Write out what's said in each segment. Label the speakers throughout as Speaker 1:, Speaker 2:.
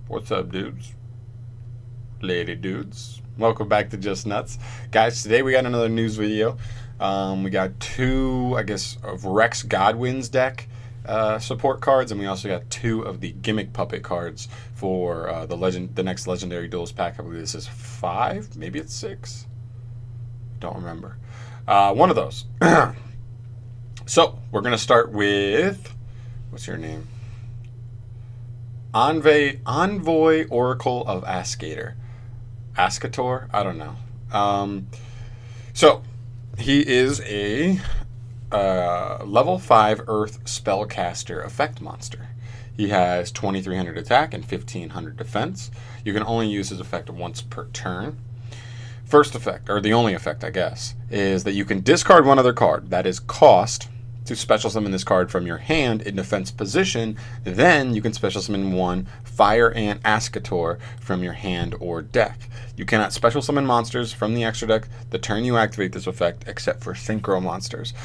Speaker 1: What's up, dudes? Lady dudes. Welcome back to Just Nuts. Guys, today we got another news video. We got two, I guess, of Rex Godwin's deck support cards, and we also got two of the Gimmick Puppet cards for the next Legendary Duels pack. I believe this is 5, maybe it's 6. Don't remember. One of those. So, we're going to start with, what's your name? Envoy Oracle of Ascator. Ascator? I don't know. So, he is a level 5 Earth Spellcaster effect monster. He has 2300 attack and 1500 defense. You can only use his effect once per turn. First effect, or the only effect, I guess, is that you can discard one other card. That is cost to special summon this card from your hand in defense position. Then you can special summon one Fire Ant Ascator from your hand or deck. You cannot special summon monsters from the extra deck the turn you activate this effect, except for synchro monsters.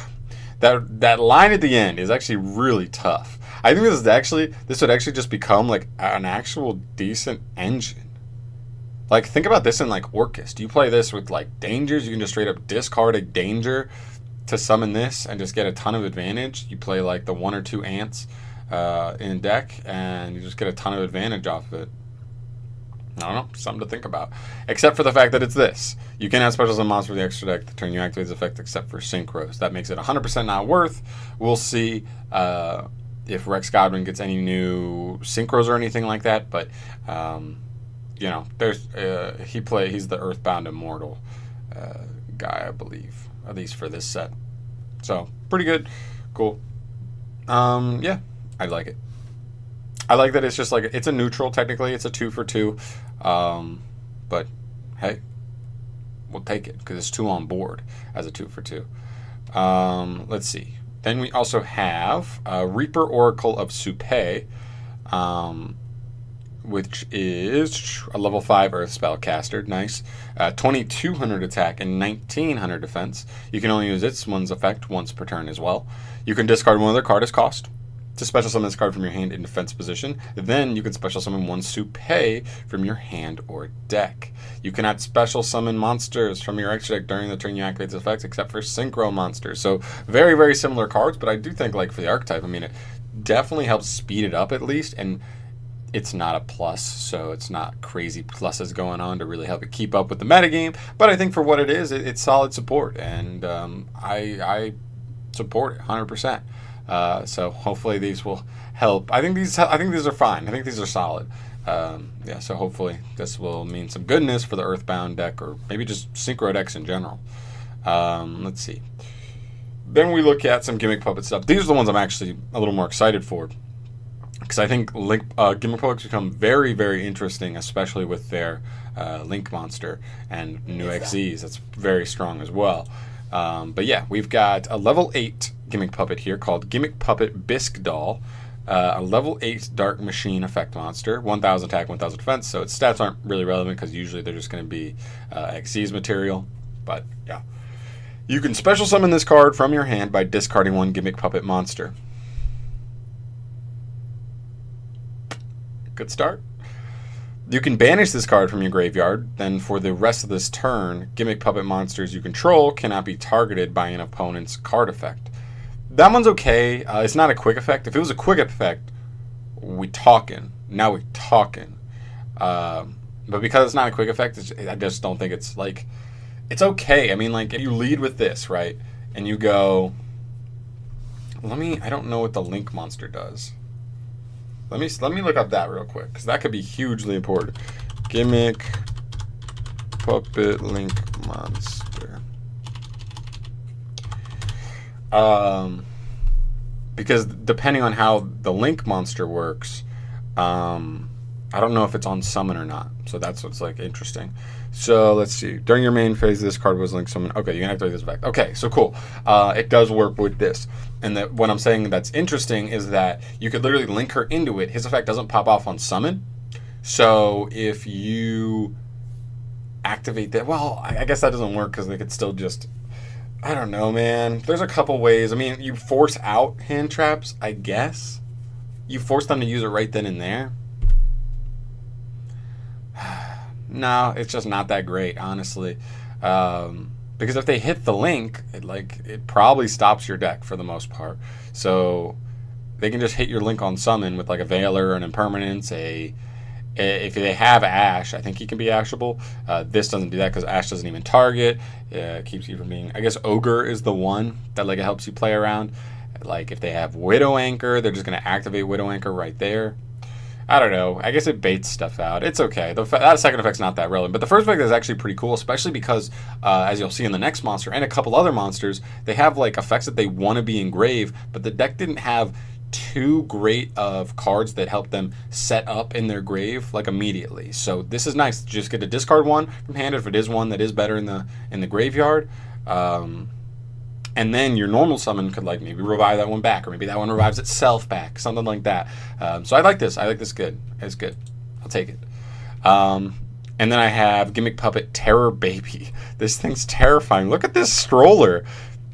Speaker 1: That line at the end is actually really tough. I think this would actually just become like an actual decent engine. Like, think about this in like Orcust. You play this with like dangers, you can just straight up discard a danger to summon this and just get a ton of advantage. You play like the 1 or 2 ants in deck and you just get a ton of advantage off of it. I don't know, something to think about. Except for the fact that it's this. You cannot special summon monster with the extra deck the turn you activate this effect except for synchros. That makes it 100% not worth. We'll see if Rex Godwin gets any new synchros or anything like that, but you know, there's he's the Earthbound Immortal guy, I believe, at least for this set. So pretty good, cool. Yeah, I like it. I like that it's just like it's a neutral. Technically, it's a 2 for 2, but hey, we'll take it because it's 2 on board as a 2 for 2. Let's see. Then we also have Reaper Oracle of Supay, which is a level 5 Earth Spellcaster. Nice. 2200 attack and 1900 defense. You can only use its one's effect once per turn as well. You can discard one other card as cost to special summon this card from your hand in defense position. Then you can special summon one Supay from your hand or deck. You cannot special summon monsters from your extra deck during the turn you activate this effect except for synchro monsters. So very, very similar cards, but I do think like for the archetype, I mean, it definitely helps speed it up at least, and it's not a plus, so it's not crazy pluses going on to really help it keep up with the metagame. But I think for what it is, it's solid support, and I support it 100%. So hopefully these will help. I think these are fine. I think these are solid. Yeah. So hopefully this will mean some goodness for the Earthbound deck, or maybe just synchro decks in general. Let's see. Then we look at some Gimmick Puppet stuff. These are the ones I'm actually a little more excited for, because I think Gimmick Puppets become very, very interesting, especially with their Link Monster and new XZs. That's very strong as well. But yeah, we've got a level 8 Gimmick Puppet here called Gimmick Puppet Bisque Doll. A level 8 Dark Machine effect monster, 1000 attack, 1000 defense. So its stats aren't really relevant because usually they're just going to be XZ's material. But yeah. You can special summon this card from your hand by discarding one Gimmick Puppet monster. Good start. You can banish this card from your graveyard. Then for the rest of this turn, Gimmick Puppet monsters you control cannot be targeted by an opponent's card effect. That one's okay. It's not a quick effect. If it was a quick effect, we talking. Now we talking. But because it's not a quick effect, I just don't think it's like, it's okay. I mean, like if you lead with this, right, and you go, I don't know what the Link monster does. Let me look up that real quick, because that could be hugely important. Gimmick Puppet Link Monster. Because depending on how the Link monster works, I don't know if it's on summon or not. So that's what's like interesting. So let's see. During your main phase, this card was linked summon. Okay, you can activate this effect. Okay, so cool. It does work with this. And what I'm saying that's interesting is that you could literally link her into it. His effect doesn't pop off on summon. So if you activate that, well, I guess that doesn't work because they could still just, I don't know, man. There's a couple ways. I mean, you force out hand traps, I guess. You force them to use it right then and there. No, it's just not that great, honestly. Because if they hit the link, it probably stops your deck for the most part. So they can just hit your link on summon with like a Veiler, an Impermanence, if they have Ash, I think he can be ashable. This doesn't do that because Ash doesn't even target. It keeps you from being. I guess Ogre is the one that like it helps you play around. Like if they have Widow Anchor, they're just gonna activate Widow Anchor right there. I don't know. I guess it baits stuff out. It's okay. That second effect's not that relevant. But the first effect is actually pretty cool, especially because, as you'll see in the next monster and a couple other monsters, they have like effects that they want to be engrave, but the deck didn't have too great of cards that help them set up in their grave like immediately. So this is nice. Just get to discard one from hand if it is one that is better in the graveyard. And then your normal summon could like maybe revive that one back, or maybe that one revives itself back, something like that. So I like this. I like this good. It's good. I'll take it. And then I have Gimmick Puppet Terror Baby. This thing's terrifying. Look at this stroller.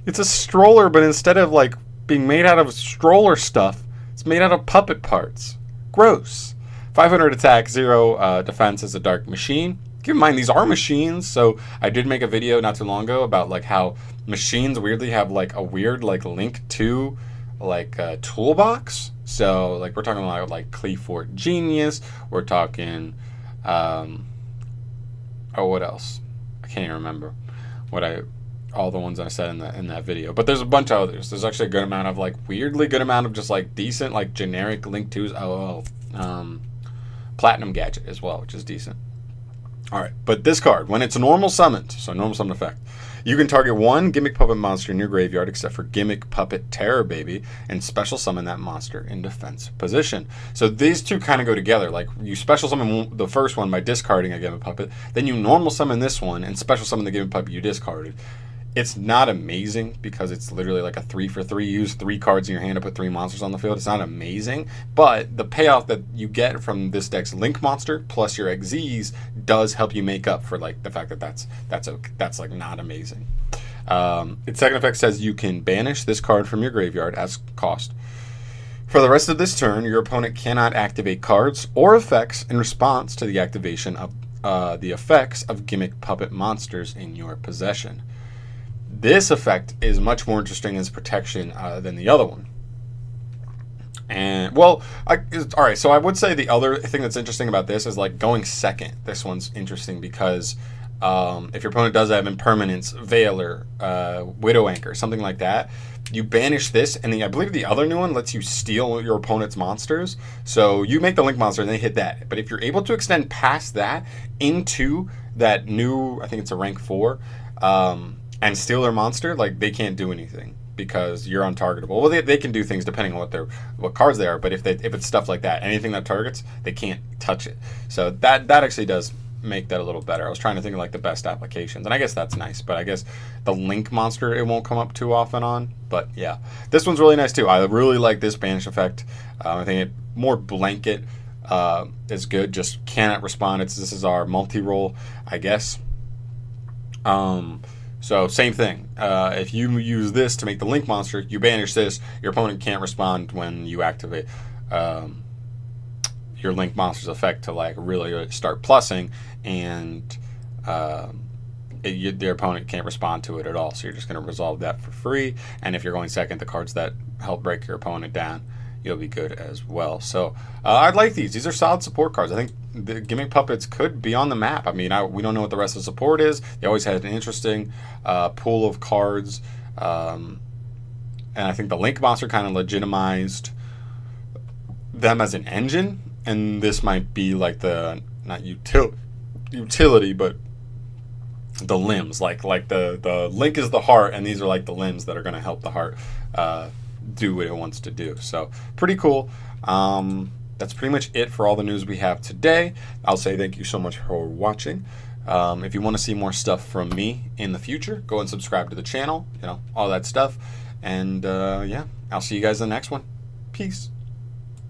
Speaker 1: It's a stroller, but instead of like being made out of stroller stuff, it's made out of puppet parts. Gross. 500 attack, 0 defense as a dark machine. Keep in mind, these are machines, so I did make a video not too long ago about like how machines weirdly have like a weird like link to like a toolbox. So like we're talking about like Cleafort Genius. We're talking, oh, what else? I can't even remember all the ones I said in that video. But there's a bunch of others. There's actually a good amount of like weirdly good amount of just like decent like generic link twos. Platinum Gadget as well, which is decent. All right, but this card, when it's normal summoned, so normal summon effect, you can target one Gimmick Puppet monster in your graveyard except for Gimmick Puppet Terror Baby and special summon that monster in defense position. So these two kind of go together. Like you special summon the first one by discarding a Gimmick Puppet, then you normal summon this one and special summon the Gimmick Puppet you discarded. It's not amazing because it's literally like a 3-for-3. Use 3 cards in your hand to put 3 monsters on the field. It's not amazing, but the payoff that you get from this deck's Link monster plus your XZs does help you make up for like the fact that that's like not amazing. Its second effect says you can banish this card from your graveyard as cost. For the rest of this turn, your opponent cannot activate cards or effects in response to the activation of the effects of Gimmick Puppet monsters in your possession. This effect is much more interesting as protection than the other one. And, well, all right, so I would say the other thing that's interesting about this is, like, going second. This one's interesting because if your opponent does have Impermanence, Veiler, Widow Anchor, something like that, you banish this, and I believe the other new one lets you steal your opponent's monsters. So you make the Link monster, and they hit that. But if you're able to extend past that into that new, I think it's a rank 4, and steal their monster, like they can't do anything because you're untargetable. Well, they can do things depending on what cards they are, but if it's stuff like that, anything that targets, they can't touch it. So that actually does make that a little better. I was trying to think of like the best applications, and I guess that's nice, but I guess the Link monster it won't come up too often on. But yeah, this one's really nice too. I really like this banish effect. I think it more blanket is good. Just cannot respond. This is our multi-roll, I guess. So same thing. If you use this to make the Link monster, you banish this. Your opponent can't respond when you activate your Link monster's effect to like really start plussing, and their opponent can't respond to it at all. So you're just going to resolve that for free. And if you're going second, the cards that help break your opponent down, you'll be good as well. So I'd like these. These are solid support cards. I think the Gimmick Puppets could be on the map. I mean, we don't know what the rest of the support is. They always had an interesting pool of cards. And I think the Link monster kind of legitimized them as an engine. And this might be like the, not utility, but the limbs. Like the Link is the heart, and these are like the limbs that are going to help the heart do what it wants to do. So pretty cool. That's pretty much it for all the news we have today. I'll say thank you so much for watching. If you want to see more stuff from me in the future, go and subscribe to the channel, all that stuff. And yeah, I'll see you guys in the next one. Peace.